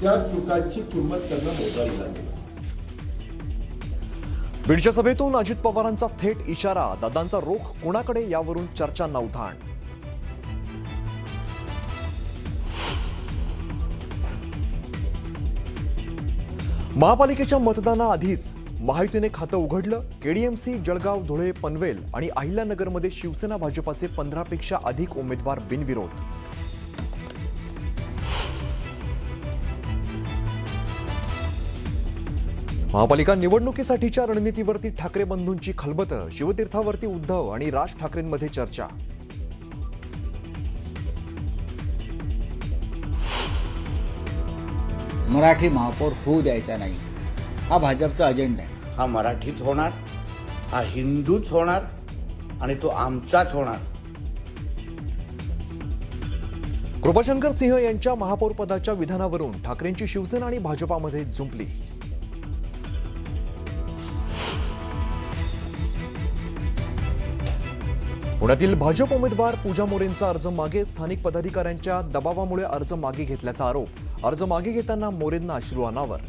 त्या चुकांची किंमत त्यांना मोजावी लागेल. बीडच्या सभेतून अजित पवारांचा थेट इशारा, दादांचा रोख कोणाकडे यावरून चर्चांना उधाण. महापालिकेच्या मतदानाआधीच महायुतीने खातं उघडलं. केडीएमसी, जळगाव, धुळे, पनवेल आणि अहिल्यानगरमध्ये शिवसेना भाजपाचे 15 पेक्षा अधिक उमेदवार बिनविरोध. महापालिका निवडणुकीसाठीच्या रणनीतीवरती ठाकरे बंधूंची खलबतं. शिवतीर्थावरती उद्धव आणि राज ठाकरेंमध्ये चर्चा. मराठी महापौर होऊ द्यायचा नाही, हा भाजपचा अजेंडा आहे. हा मराठीच होणार, हा हिंदूच होणार आणि तो आमचाच होणार. कृपाशंकर सिंह यांच्या महापौर पदाच्या विधानावरून ठाकरेंची शिवसेना आणि भाजपामध्ये जुंपली. पुण्यातील भाजप उमेदवार पूजा मोरेंचा अर्ज मागे. स्थानिक पदाधिकाऱ्यांच्या दबावामुळे अर्ज मागे घेतल्याचा आरोप. अर्ज मागे घेताना मोरेंना अश्रू अनावर.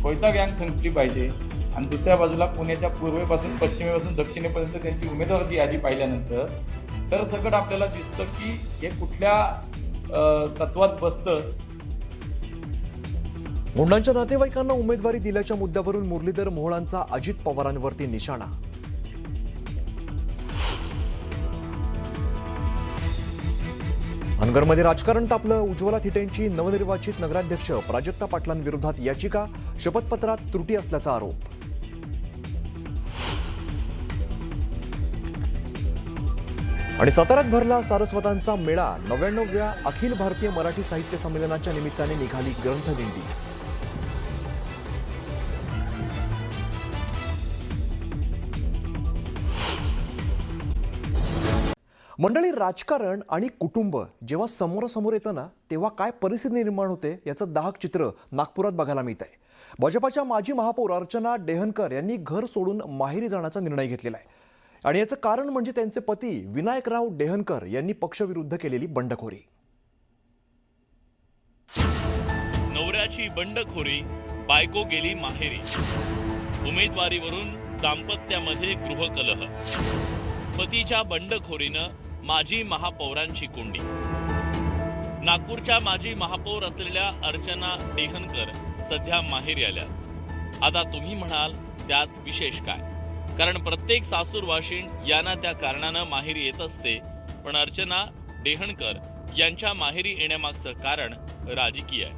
कोयता गँग संपली पाहिजे आणि दुसऱ्या बाजूला पुण्याच्या पूर्वेपासून पश्चिमेपासून दक्षिणेपर्यंत त्यांची उमेदवाराची यादी पाहिल्यानंतर सरसकट आपल्याला दिसतं की हे कुठल्या तत्वात बसतं. मुंडांच्या नातेवाईकांना उमेदवारी दिल्याच्या मुद्द्यावरून मुरलीधर मोहोळांचा अजित पवारांवरती निशाणा. अनगरमध्ये राजकारण तापलं. उज्ज्वला थिटेंची नवनिर्वाचित नगराध्यक्ष प्राजक्ता पाटलांविरोधात याचिका. शपथपत्रात त्रुटी असल्याचा आरोप. आणि साताऱ्यात भरला सारस्वतांचा मेळा. 99व्या अखिल भारतीय मराठी साहित्य संमेलनाच्या निमित्ताने निघाली ग्रंथदिंडी. मंडळी, राजकारण आणि कुटुंब जेव्हा समोरासमोर येतं ना, तेव्हा काय परिस्थिती निर्माण होते याचं दाहक चित्र नागपुरात बघायला मिळत आहे. भाजपाच्या माजी महापौर अर्चना डेहनकर यांनी घर सोडून माहेरी जाण्याचा निर्णय घेतलेला आहे. आणि याचं कारण म्हणजे त्यांचे पती विनायकराव डेहनकर यांनी पक्षविरुद्ध केलेली बंडखोरी. नवऱ्याची बंडखोरी, बायको गेली माहेरी. उमेदवारीवरून दाम्पत्यामध्ये गृहकलह. पतीच्या बंडखोरीनं माजी महापौरांची कोंडी. नागपूरच्या माजी महापौर असलेल्या अर्चना डेहनकर सध्या माहेरी आल्या. आता तुम्ही म्हणाल त्यात विशेष काय? कारण प्रत्येक सासूरवाशीण यांना त्या कारणानं माहेरी येत असते. पण अर्चना डेहनकर यांच्या माहेरी येण्यामागचं कारण राजकीय आहे.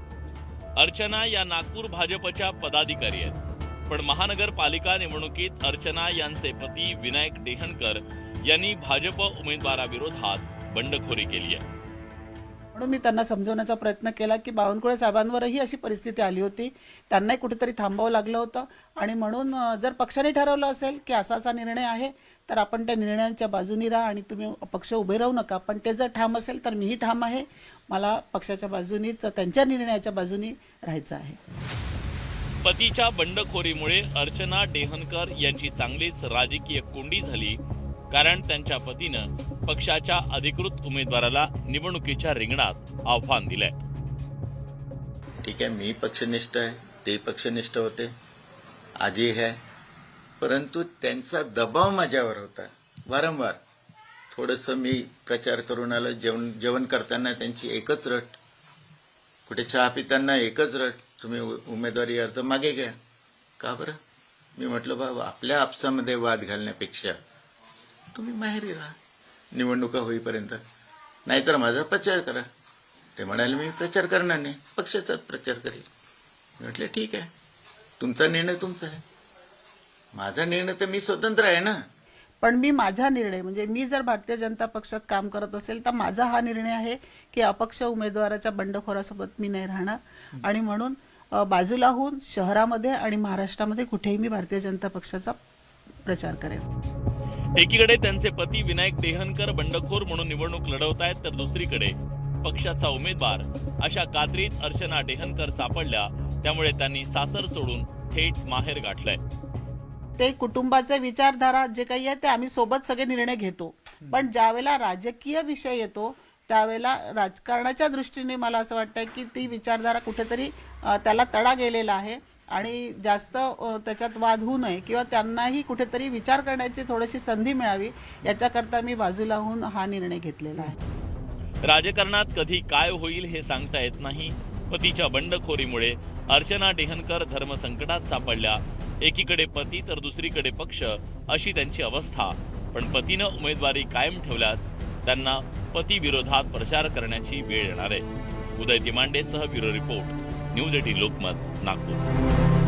अर्चना या नागपूर भाजपच्या पदाधिकारी आहेत. पण महानगरपालिका निवडणुकीत अर्चना यांचे पती विनायक डेहनकर यांनी भाजप उमेदवाराविरोधात बंडखोरी केली आहे. म्हणून मी त्यांना समजवण्याचा प्रयत्न केला की बावनकुळे साहेबांवरही अशी परिस्थिती आली होती, त्यांनाही कुठेतरी थांबावं लागलं होतं. आणि म्हणून जर पक्षाने ठरवलं असेल की असा असा निर्णय आहे तर आपण त्या निर्णयांच्या बाजूनी राहा आणि तुम्ही पक्ष उभे राहू नका. पण ते जर ठाम असेल तर मीही ठाम आहे. मला पक्षाच्या बाजूनीच, त्यांच्या निर्णयाच्या बाजूनी राहायचं आहे. पतीच्या बंडखोरीमुळे अर्चना डेहनकर यांची चांगलीच राजकीय कोंडी झाली. कारण त्यांच्या पतीनं पक्षाच्या अधिकृत उमेदवाराला निवडणुकीच्या रिंगणात आव्हान दिलंय. ठीक आहे, मी पक्षनिष्ठ आहे, ते पक्षनिष्ठ होते, आजही आहे. परंतु त्यांचा दबाव माझ्यावर होता वारंवार. थोडंसं मी प्रचार करून आलो. जेवण करताना त्यांची एकच रट, कुठे चहा पिताना एकच रट, तुम्ही उमेदवारी अर्ज मागे घ्या. का बरं? मी म्हटलं बाबा, आपल्या आपसामध्ये वाद घालण्यापेक्षा तुम्ही माहेरी राहा निवडणुका होईपर्यंत, नाहीतर माझा प्रचार करा. ते म्हणाले मी प्रचार करणार नाही, पक्षाचाच प्रचार करेल. म्हटलं ठीक आहे, तुमचा निर्णय तुमचा आहे, माझा निर्णय तर मी स्वतंत्र आहे ना. पण मी माझा निर्णय म्हणजे मी जर भारतीय जनता पक्षात काम करत असेल तर माझा हा निर्णय आहे की अपक्ष उमेदवाराच्या बंडखोरासोबत मी नाही राहणार. आणि म्हणून बाजूला होऊन शहरामध्ये आणि महाराष्ट्रामध्ये कुठेही मी भारतीय जनता पक्षाचा प्रचार करेन. एकीकडे त्यांचे पती विनायक डेहनकर बंडखोर म्हणून निवडणूक लढवत आहेत, तर दुसरीकडे पक्षाचा उमेदवार अशा कात्रीत अर्चना डेहनकर सापडल्या. त्यामुळे त्यांनी सासर सोडून थेट माहेर गाठलंय. ते कुटुंबाचे विचारधारा जे काही आहे ते आम्ही सोबत सगळे निर्णय घेतो. पण ज्यावेळेला राजकीय विषय येतो त्यावेळेला राजकारणाच्या दृष्टीने मला असं वाटतं की ती विचारधारा कुठेतरी त्याला तडा गेलेला आहे आणि जास्त त्याच्यात वाद होऊ नये किंवा त्यांनाही कुठेतरी विचार करण्याची थोडीशी संधी मिळावी याच्याकरता मी बाजूला होऊन हा निर्णय घेतलेला आहे. राजकारणात कधी काय होईल हे सांगता येत नाही. पतीच्या बंडखोरीमुळे अर्चना डेहनकर धर्मसंकटात सापडल्या. एकीकडे पती तर दुसरीकडे पक्ष अशी त्यांची अवस्था. पण पतीनं उमेदवारी कायम ठेवल्यास त्यांना पती विरोधात प्रचार करण्याची वेळ येणार आहे. उदय तिमांडेसह bureau report, news 18 Lokmat, Nagpur.